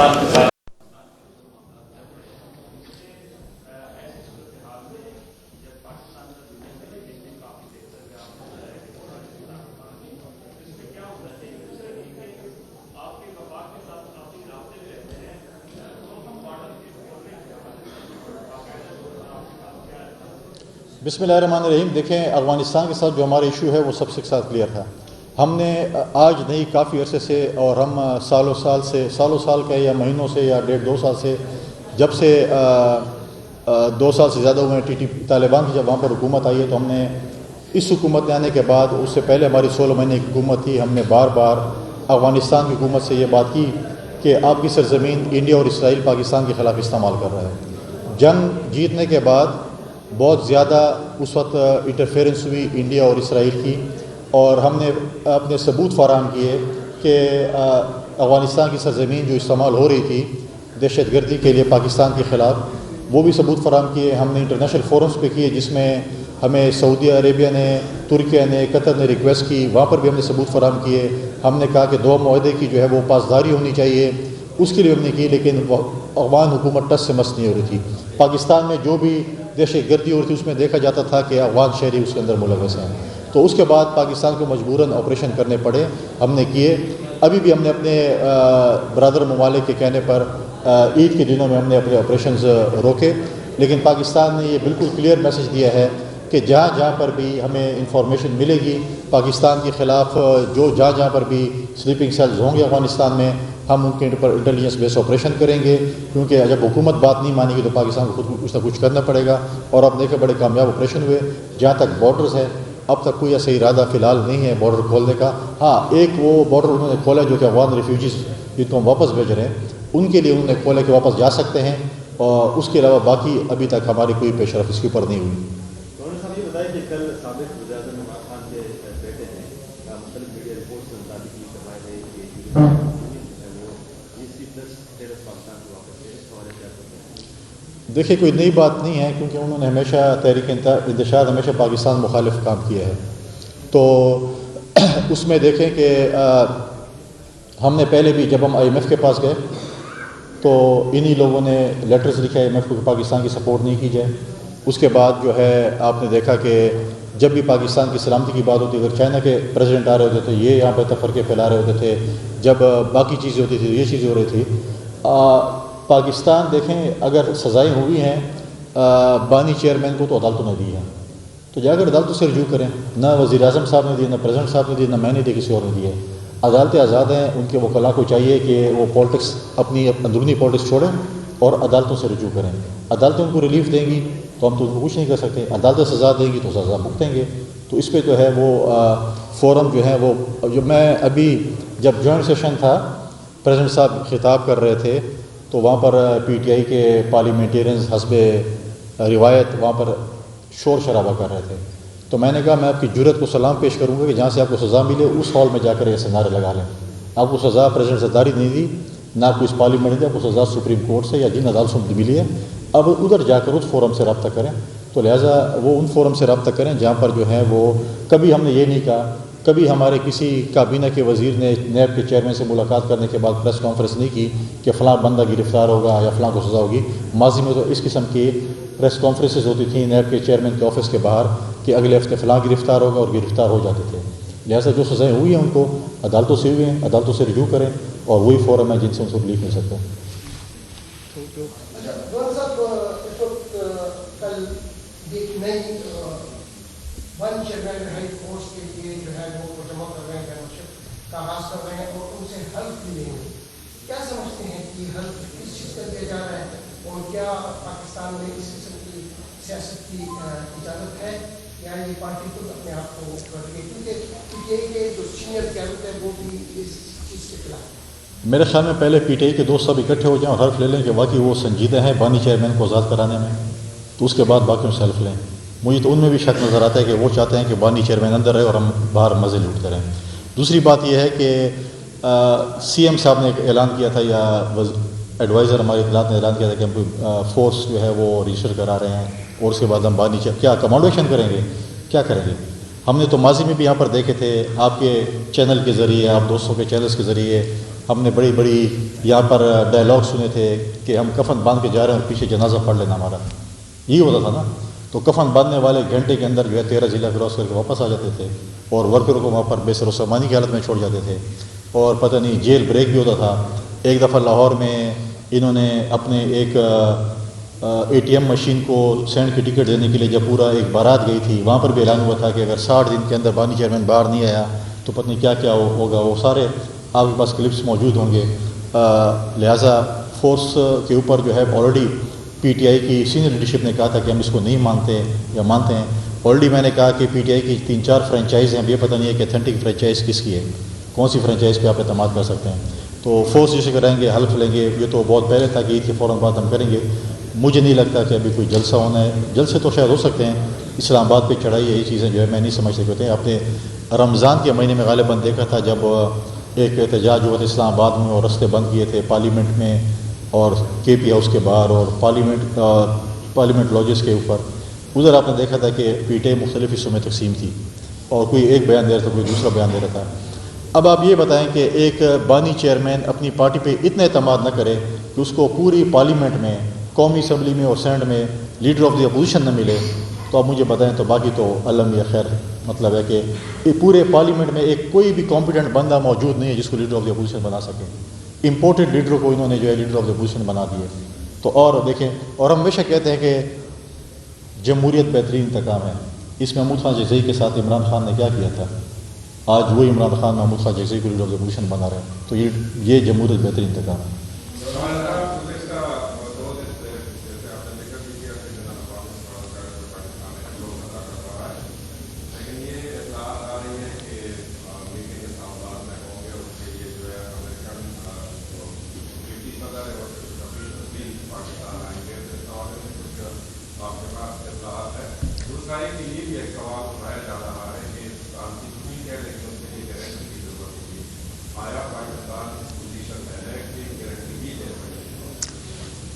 بسم اللہ الرحمن الرحیم. دیکھیں، افغانستان کے ساتھ جو ہمارا ایشو ہے وہ سب سے ساتھ کلیئر تھا. ہم نے آج نہیں کافی عرصے سے، اور ہم سالوں سال کا یا مہینوں سے یا 1.5-2 سال سے، جب سے 2 سال سے زیادہ ہوئے ہیں طالبان کی جب وہاں پر حکومت آئی ہے، تو ہم نے اس حکومت میں آنے کے بعد، اس سے پہلے ہماری 16 مہینے کی حکومت تھی، ہم نے بار بار افغانستان کی حکومت سے یہ بات کی کہ آپ کی سرزمین انڈیا اور اسرائیل پاکستان کے خلاف استعمال کر رہا ہے. جنگ جیتنے کے بعد بہت زیادہ اس وقت انٹرفیئرنس ہوئی انڈیا اور اسرائیل کی، اور ہم نے اپنے ثبوت فراہم کیے کہ افغانستان کی سرزمین جو استعمال ہو رہی تھی دہشت گردی کے لیے پاکستان کے خلاف، وہ بھی ثبوت فراہم کیے. ہم نے انٹرنیشنل فورمز پہ کیے، جس میں ہمیں سعودی عربیہ نے، ترکیہ نے، قطر نے ریکویسٹ کی، وہاں پر بھی ہم نے ثبوت فراہم کیے. ہم نے کہا کہ 2 معاہدے کی جو ہے وہ پاسداری ہونی چاہیے، اس کے لیے ہم نے کی، لیکن افغان حکومت ٹس سے مس نہیں ہو رہی تھی. پاکستان میں جو بھی دہشت گردی ہو رہی تھی، اس میں دیکھا جاتا تھا کہ افغان شہری اس کے اندر ملوث ہیں. تو اس کے بعد پاکستان کو مجبوراً آپریشن کرنے پڑے، ہم نے کیے. ابھی بھی ہم نے اپنے برادر ممالک کے کہنے پر عید کے دنوں میں ہم نے اپنے آپریشنز روکے، لیکن پاکستان نے یہ بالکل کلیئر میسج دیا ہے کہ جہاں جہاں پر بھی ہمیں انفارمیشن ملے گی پاکستان کے خلاف، جہاں پر بھی سلیپنگ سیلز ہوں گے افغانستان میں، ہم ان کے پر انٹیلیجنس بیس آپریشن کریں گے. کیونکہ جب حکومت بات نہیں مانے گی تو پاکستان کو خود کچھ نہ کچھ کرنا پڑے گا. اور اب دیکھیں بڑے کامیاب آپریشن ہوئے. جہاں تک بارڈرز ہے، اب تک کوئی ایسا ارادہ فی الحال نہیں ہے بارڈر کھولنے کا. ہاں، ایک وہ بارڈر انہوں نے کھولا جو کہ افغان ریفیوجیز جن کو ہم واپس بھیج رہے ہیں، ان کے لیے انہوں نے کھولا کہ واپس جا سکتے ہیں، اور اس کے علاوہ باقی ابھی تک ہماری کوئی پیش رفت اس کے اوپر نہیں ہوئی. صاحب یہ بتائیں کہ کل سابق وزیر اعظم عمران خان کے بیٹے نے مختلف میڈیا رپورٹس کے مطابق یہ کروایا ہے کہ پاکستان کو واپس ہے، اس حوالے سے آپ کو؟ دیکھیے، کوئی نئی بات نہیں ہے، کیونکہ انہوں نے ہمیشہ تحریک انتشار ہمیشہ پاکستان مخالف کام کیا ہے. تو اس میں دیکھیں کہ ہم نے پہلے بھی جب ہم IMF کے پاس گئے تو انہی لوگوں نے لیٹرز لکھے IMF کو کہ پاکستان کی سپورٹ نہیں کی جائے. اس کے بعد جو ہے آپ نے دیکھا کہ جب بھی پاکستان کی سلامتی کی بات ہوتی، اگر چائنا کے پریزیڈنٹ آ رہے ہوتے تھے، یہ یہاں پہ تفرقے پھیلا رہے ہوتے تھے. جب باقی چیزیں ہوتی تھیں، یہ چیزیں ہو رہی تھی. پاکستان دیکھیں، اگر سزائیں ہوئی ہیں بانی چیئرمین کو تو عدالتوں نے دی ہیں، تو جا کر عدالتوں سے رجوع کریں. نہ وزیر اعظم صاحب نے دی، نہ پریزیڈنٹ صاحب نے دی، نہ میں نے دی، کسی اور نے دی ہے. عدالتیں آزاد ہیں، ان کے وکلاء کو چاہیے کہ وہ پالیٹکس، اپنی اندرونی پالیٹکس چھوڑیں اور عدالتوں سے رجوع کریں. عدالتیں ان کو ریلیف دیں گی تو ہم تو ان کو کچھ نہیں کر سکتے. عدالتیں سزا دیں گی تو سزا بھگتیں گے. تو اس پہ جو ہے وہ فورم جو ہے وہ، جو میں ابھی جب جوائنٹ سیشن تھا، پریزیڈنٹ صاحب خطاب کر رہے تھے تو وہاں پر PTI کے پارلیمنٹیرینز حسب روایت وہاں پر شور شرابہ کر رہے تھے. تو میں نے کہا میں آپ کی جرأت کو سلام پیش کروں گا کہ جہاں سے آپ کو سزا ملے اس ہال میں جا کر ایسے نعرے لگا لیں. آپ کو سزا پریزیڈنٹ زرداری نہیں دی، نہ آپ کو اس پارلیمنٹ نے دی، آپ کو سزا سپریم کورٹ سے یا جن عدالتوں سے ملی ہے. اب ادھر جا کر اس فورم سے رابطہ کریں. تو لہٰذا وہ ان فورم سے رابطہ کریں جہاں پر جو ہے وہ، کبھی ہم نے یہ نہیں کہا، کبھی ہمارے کسی کابینہ کے وزیر نے نیب کے چیئرمین سے ملاقات کرنے کے بعد پریس کانفرنس نہیں کی کہ فلاں بندہ گرفتار ہوگا یا فلاں کو سزا ہوگی. ماضی میں تو اس قسم کی پریس کانفرنسز ہوتی تھیں نیب کے چیئرمین کے آفس کے باہر کہ اگلے ہفتے فلاں گرفتار ہوگا، اور گرفتار ہو جاتے تھے. لہٰذا جو سزائیں ہوئی ہیں ان کو عدالتوں سے ہوئی ہیں، عدالتوں سے رجوع کریں، اور وہی فورم ہے جن سے ان کو ریلیف مل سکتا ہے. ون چیئرمین ہائی کورٹس کے لیے جو ہے وہ جمع کر رہے ہیں، کا آغاز کر رہے ہیں، اور ان سے حلف بھی نہیں. کیا سمجھتے ہیں کہ حلف کس چیز کا دیا جا رہا ہے، اور کیا پاکستان میں اس قسم کی سیاست کی اجازت ہے، یا یہ پارٹی خود اپنے آپ کو کر رہی ہے؟ کیونکہ یہ جو سینئر قیادت ہے وہ بھی اس چیز کے خلاف ہے. میرے خیال میں پہلے PTI کے دوست سب اکٹھے ہو جائیں اور حلف لے لیں کہ واقعی وہ سنجیدہ ہیں بانی چیئرمین کو آزاد کرانے میں، تو اس کے بعد باقیوں سے حلف لیں. مجھے تو ان میں بھی شک نظر آتا ہے کہ وہ چاہتے ہیں کہ بانی چیئرمین اندر رہے اور ہم باہر مزے لوٹتے رہیں. دوسری بات یہ ہے کہ CM صاحب نے ایک اعلان کیا تھا، یا ایڈوائزر ہمارے اطلاعات نے اعلان کیا تھا کہ ہم فورس جو ہے وہ رجسٹر کرا رہے ہیں، اور اس کے بعد ہم بانی کیا کمانڈویشن کریں گے، کیا کریں گے. ہم نے تو ماضی میں بھی یہاں پر دیکھے تھے، آپ کے چینل کے ذریعے، آپ دوستوں کے چینلز کے ذریعے ہم نے بڑی بڑی یہاں پر ڈائلاگ سنے تھے کہ ہم کفن باندھ کے جا رہے ہیں اور پیچھے جنازہ پڑھ لینا ہمارا، یہی ہوتا تھا نا. تو کفن باندھنے والے گھنٹے کے اندر جو ہے 13 ضلع کراس کر کے واپس آ جاتے تھے اور ورکروں کو وہاں پر بے سر و سامانی کی حالت میں چھوڑ جاتے تھے. اور پتہ نہیں جیل بریک بھی ہوتا تھا. ایک دفعہ لاہور میں انہوں نے اپنے ایک ATM مشین کو سینڈ کی ٹکٹ دینے کے لیے جب پورا ایک بارات گئی تھی، وہاں پر بھی اعلان ہوا تھا کہ اگر 60 دن کے اندر بانی چیئرمین باہر نہیں آیا تو پتہ نہیں کیا کیا ہوگا. وہ سارے آپ کے پاس کلپس موجود ہوں گے. لہٰذا فورس کے اوپر جو ہے آلریڈی PTI کی سینئر لیڈرشپ نے کہا تھا کہ ہم اس کو نہیں مانتے یا مانتے ہیں. آلریڈی میں نے کہا کہ PTI کی 3-4 فرینچائز ہیں، اب یہ پتہ نہیں ہے کہ اتھینٹک فرینچائز کس کی ہے، کون سی فرینچائز پہ آپ اعتماد کر سکتے ہیں. تو فورس جیسے کریں گے، حلف لیں گے، یہ تو بہت پہلے تھا کہ عید کے فوراً بعد ہم کریں گے. مجھے نہیں لگتا کہ ابھی کوئی جلسہ ہونا ہے. جلسے تو شاید ہو سکتے ہیں، اسلام آباد پہ چڑھائی ہے، یہ چیزیں جو ہے میں نہیں سمجھ سکتے ہوتے ہیں. آپ نے رمضان کے مہینے میں غالباً دیکھا تھا جب ایک احتجاج ہوا تھا اسلام آباد میں اور رستے بند کیے تھے پارلیمنٹ میں اور KP ہاؤس کے باہر اور پارلیمنٹ لاجز کے اوپر. ادھر آپ نے دیکھا تھا کہ PTI مختلف حصوں میں تقسیم تھی اور کوئی ایک بیان دے رہا تھا، کوئی دوسرا بیان دے رہا تھا. اب آپ یہ بتائیں کہ ایک بانی چیئرمین اپنی پارٹی پہ اتنا اعتماد نہ کرے کہ اس کو پوری پارلیمنٹ میں، قومی اسمبلی میں اور سینٹ میں لیڈر آف دی اپوزیشن نہ ملے، تو آپ مجھے بتائیں تو باقی تو علم یا خیر. مطلب ہے کہ پورے پارلیمنٹ میں ایک کوئی بھی کمپیٹنٹ بندہ موجود نہیں ہے جس کو لیڈر آف دی اپوزیشن بنا سکے. امپورٹڈ لیڈر کو انہوں نے جو ہے لیڈر آف دی اپوزیشن بنا دیے. تو اور دیکھیں، اور ہم ہمیشہ کہتے ہیں کہ جمہوریت بہترین انتقام ہے. اس میں محمود خان جگزئی کے ساتھ عمران خان نے کیا کیا تھا؟ آج وہی عمران خان محمود خان جگزئی کو لیڈر آف دی اپوزیشن بنا رہے ہیں. تو یہ جمہوریت بہترین انتقام ہے.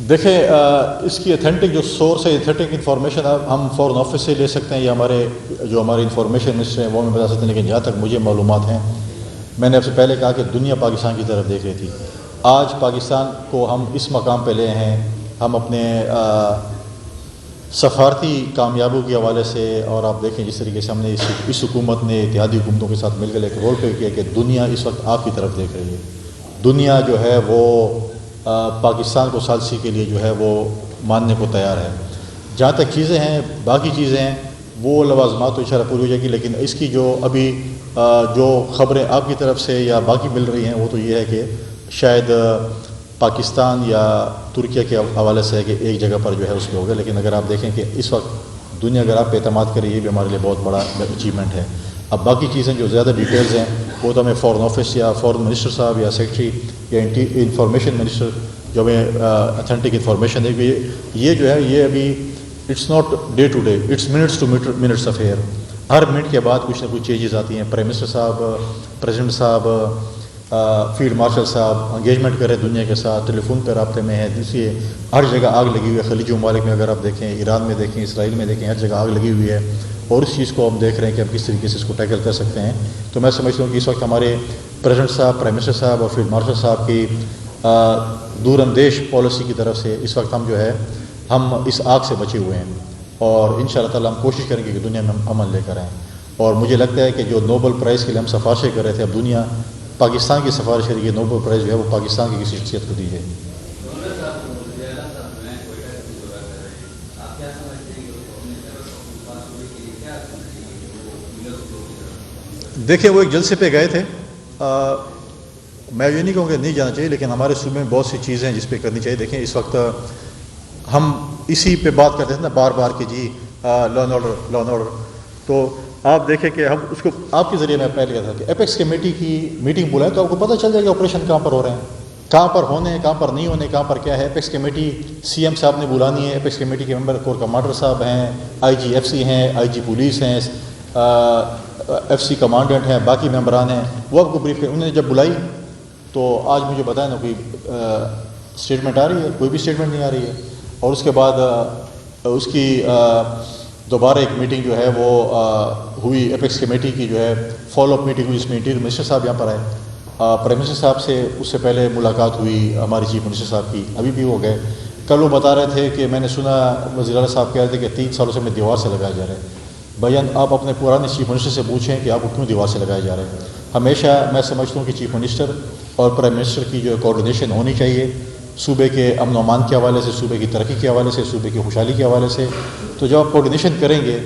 دیکھیں، اس کی اتھینٹک جو سورس ہے، اتھینٹک انفارمیشن ہم فورن آفس سے لے سکتے ہیں یا ہمارے انفارمیشن منسٹر ہیں وہ ہمیں بتا سکتے ہیں. لیکن جہاں تک مجھے معلومات ہیں، میں نے آپ سے پہلے کہا کہ دنیا پاکستان کی طرف دیکھ رہی تھی. آج پاکستان کو ہم اس مقام پہ لے ہیں، ہم اپنے سفارتی کامیابیوں کے حوالے سے، اور آپ دیکھیں جس طریقے سے ہم نے اس حکومت نے اتحادی حکومتوں کے ساتھ مل کر ایک رول پلے کیا کہ دنیا اس وقت آپ کی طرف دیکھ رہی ہے. دنیا جو ہے وہ پاکستان کو ثالثی کے لیے جو ہے وہ ماننے کو تیار ہے. جہاں تک چیزیں ہیں، باقی چیزیں ہیں، وہ لوازمات تو انشاءاللہ پوری ہو جائے گی. لیکن اس کی جو ابھی جو خبریں آپ کی طرف سے یا باقی مل رہی ہیں وہ تو یہ ہے کہ شاید پاکستان یا ترکیہ کے حوالے سے ہے کہ ایک جگہ پر جو ہے اس پہ ہوگا. لیکن اگر آپ دیکھیں کہ اس وقت دنیا اگر آپ پہ اعتماد کرے، یہ بھی ہمارے لیے بہت بڑا اچیومنٹ ہے. اب باقی چیزیں جو زیادہ ڈیٹیلز ہیں وہ تو ہمیں فورن آفس یا فورن منسٹر صاحب یا سیکرٹری یا انفارمیشن منسٹر جو ہمیں اتھینٹک انفارمیشن دے گی. یہ جو ہے یہ ابھی it's not day to day, it's minutes to minutes affair. ہر منٹ کے بعد کچھ نہ کچھ چینجز آتی ہیں. پرائم منسٹر صاحب، پریزیڈنٹ صاحب، فیلڈ مارشل صاحب انگیجمنٹ کر رہے دنیا کے ساتھ، ٹیلی فون پر رابطے میں ہیں. دوسری ہر جگہ آگ لگی ہوئی ہے. خلیجی ممالک میں اگر آپ دیکھیں، ایران میں دیکھیں، اسرائیل میں دیکھیں، ہر جگہ آگ لگی ہوئی ہے. اور اس چیز کو ہم دیکھ رہے ہیں کہ ہم کس طریقے سے اس کو ٹیکل کر سکتے ہیں. تو میں سمجھتا ہوں کہ اس وقت ہمارے پریزیڈنٹ صاحب، پرائم منسٹر صاحب اور فیلڈ مارشل صاحب کی دور اندیش پالیسی کی طرف سے اس وقت ہم جو ہے ہم اس آگ سے بچے ہوئے ہیں. اور ان شاء اللہ تعالیٰ ہم کوشش کریں گے کہ دنیا میں ہم امن لے کر آئیں. اور مجھے لگتا ہے کہ جو نوبل پرائز کے لیے ہم سفارشیں کر رہے تھے، اب دنیا پاکستان کی سفارش کری. نوبل پرائز جو ہے وہ پاکستان کی کسی شخصیت کو دی ہے. دیکھیں، وہ ایک جلسے پہ گئے تھے. میں یہ نہیں کہوں کہ نہیں جانا چاہیے، لیکن ہمارے صوبے میں بہت سی چیزیں ہیں جس پہ کرنی چاہیے. دیکھیں، اس وقت ہم اسی پہ بات کرتے تھے نا بار بار کہ جی لا اینڈ آرڈر. تو آپ دیکھیں کہ ہم اس کو آپ کے ذریعے میں پہلے کہا تھا کہ ایپیکس کمیٹی کی میٹنگ بلائیں تو آپ کو پتہ چل جائے گا آپریشن کہاں پر ہو رہے ہیں، کہاں پر ہونے ہیں، کہاں پر نہیں ہونے، کہاں پر کیا ہے. ایپیکس کمیٹی CM صاحب نے بلانی ہے. ایپیکس کمیٹی کے ممبر کور کمانڈر صاحب ہیں، IGFC ہیں، IG پولیس ہیں، FC کمانڈنٹ ہیں، باقی ممبران ہیں. وہ آپ کو بریف کریں. انہوں نے جب بلائی تو آج مجھے بتائیں نا کوئی اسٹیٹمنٹ آ رہی ہے؟ کوئی بھی اسٹیٹمنٹ نہیں آ رہی ہے. اور اس کے بعد اس کی دوبارہ ایک میٹنگ جو ہے وہ ہوئی ایپیکس کمیٹی کی، جو ہے فالو اپ میٹنگ ہوئی، جس میں انٹیریئر منسٹر صاحب یہاں پر آئے. پرائم منسٹر صاحب سے اس سے پہلے ملاقات ہوئی ہماری چیف منسٹر صاحب کی، ابھی بھی ہو گئے. کل وہ بتا رہے تھے کہ میں نے سنا وزیر اعلیٰ صاحب کہہ رہے تھے کہ 3 سالوں سے میں دیوار سے لگایا جا رہا ہے. بھائی آپ اپنے پرانے چیف منسٹر سے پوچھیں کہ آپ کو کیوں دیوار سے لگائے جا رہے ہیں. ہمیشہ میں سمجھتا ہوں کہ چیف منسٹر اور پرائم منسٹر کی جو کوارڈینیشن ہونی چاہیے صوبے کے امن و امان کے حوالے سے، صوبے کی ترقی کے حوالے سے، صوبے کی خوشحالی کے حوالے سے. تو جب آپ کوارڈینیشن کریں گے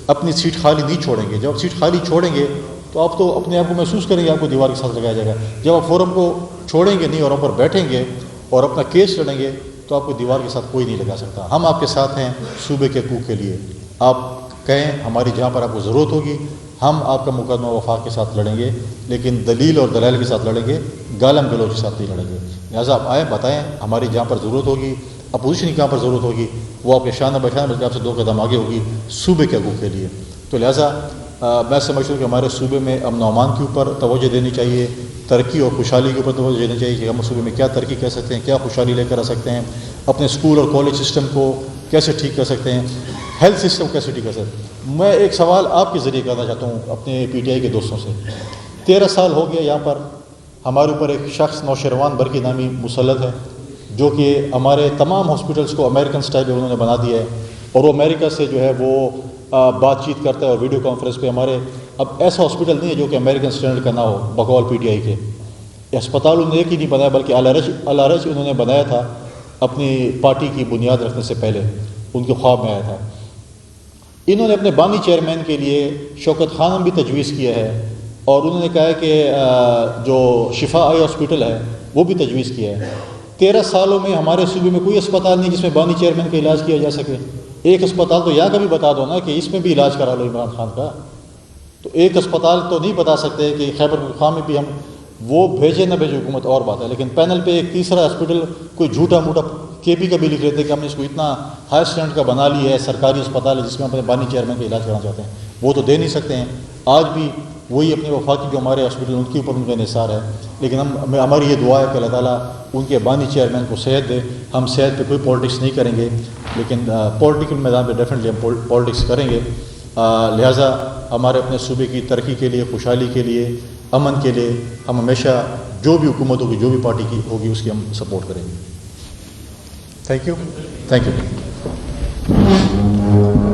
اپنی سیٹ خالی نہیں چھوڑیں گے. جب آپ سیٹ خالی چھوڑیں گے تو آپ تو اپنے آپ کو محسوس کریں گے آپ کو دیوار کے ساتھ لگایا جائے گا. جب آپ فورم کو چھوڑیں گے نہیں اور اوپر بیٹھیں گے اور اپنا کیس لڑیں گے تو آپ کو دیوار کے ساتھ کوئی نہیں لگا سکتا. ہم آپ کے ساتھ ہیں صوبے کے حقوق کے لیے. آپ کہیں ہماری جہاں پر آپ کو ضرورت ہوگی ہم آپ کا مقدمہ وفاق کے ساتھ لڑیں گے، لیکن دلیل اور دلائل کے ساتھ لڑیں گے، گالم گلوچ کے ساتھ نہیں لڑیں گے. لہٰذا آپ آئیں بتائیں ہماری جہاں پر ضرورت ہوگی، اپوزیشن کی جہاں پر ضرورت ہوگی وہ آپ کے شانہ بشانہ بلکہ آپ سے 2 قدم آگے ہوگی صوبے کے حقوق کے لیے. تو لہٰذا میں سمجھتا ہوں کہ ہمارے صوبے میں امن و امان کے اوپر توجہ دینی چاہیے، ترقی اور خوشحالی کے اوپر توجہ دینی چاہیے کہ ہم صوبے میں کیا ترقی کر سکتے ہیں، کیا خوشحالی لے کر آ سکتے ہیں، اپنے اسکول اور کالج سسٹم کو کیسے ٹھیک کر سکتے ہیں، ہیلتھ سسٹم کیسے ٹھیک کر سکتے ہیں. میں ایک سوال آپ کے ذریعے کرنا چاہتا ہوں اپنے پی ٹی آئی کے دوستوں سے. 13 سال ہو گیا یہاں پر ہمارے اوپر ایک شخص نوشیروان برقی نامی مسلط ہے جو کہ ہمارے تمام ہاسپٹلس کو امریکن سٹائل میں انہوں نے بنا دیا ہے، اور وہ امریکہ سے جو ہے وہ بات چیت کرتا ہے اور ویڈیو کانفرنس پہ. ہمارے اب ایسا ہاسپٹل نہیں ہے جو کہ امریکن اسٹینڈرڈ کا نہ ہو بقول پی ٹی آئی کے. اسپتال انہوں نے ایک ہی نہیں بنایا بلکہ الارج انہوں نے بنایا تھا اپنی پارٹی کی بنیاد رکھنے سے پہلے، ان کے خواب میں آیا تھا. انہوں نے اپنے بانی چیئرمین کے لیے شوکت خانم بھی تجویز کیا ہے، اور انہوں نے کہا ہے کہ جو شفا آئی ہاسپٹل ہے وہ بھی تجویز کیا ہے. 13 سالوں میں ہمارے صوبے میں کوئی اسپتال نہیں جس میں بانی چیئرمین کا علاج کیا جا سکے. ایک اسپتال تو یہاں کا بھی بتا دو نا کہ اس میں بھی علاج کرا لو عمران خان کا. تو ایک اسپتال تو نہیں بتا سکتے کہ خیبر پختونخوا میں بھی ہم وہ بھیجے نہ بھیجے حکومت اور بات ہے، لیکن پینل پہ ایک تیسرا ہاسپٹل کوئی جھوٹا موٹا کے پی کا بھی لکھ لیتے کہ ہم نے اس کو اتنا ہائی اسٹینڈرڈ کا بنا لیا ہے سرکاری اسپتال ہے جس میں ہم اپنے بانی چیئرمین کا علاج کرنا چاہتے ہیں. وہ تو دے نہیں سکتے ہیں. آج بھی وہی اپنے وفاقی جو ہمارے ہاسپٹل ان کے اوپر ان کا انحصار ہے، لیکن ہماری یہ دعا ہے کہ اللہ تعالیٰ ان کے بانی چیئرمین کو صحت دے. ہم صحت پہ کوئی پالیٹکس نہیں کریں گے، لیکن پولیٹیکل میدان پہ ڈیفینیٹلی ہم پالیٹکس کریں گے. لہٰذا ہمارے اپنے صوبے کی ترقی کے لیے، خوشحالی کے لیے، امن کے لیے ہم ہمیشہ جو بھی حکومت ہوگی، جو بھی پارٹی کی ہوگی اس کی ہم سپورٹ کریں گے. Thank you.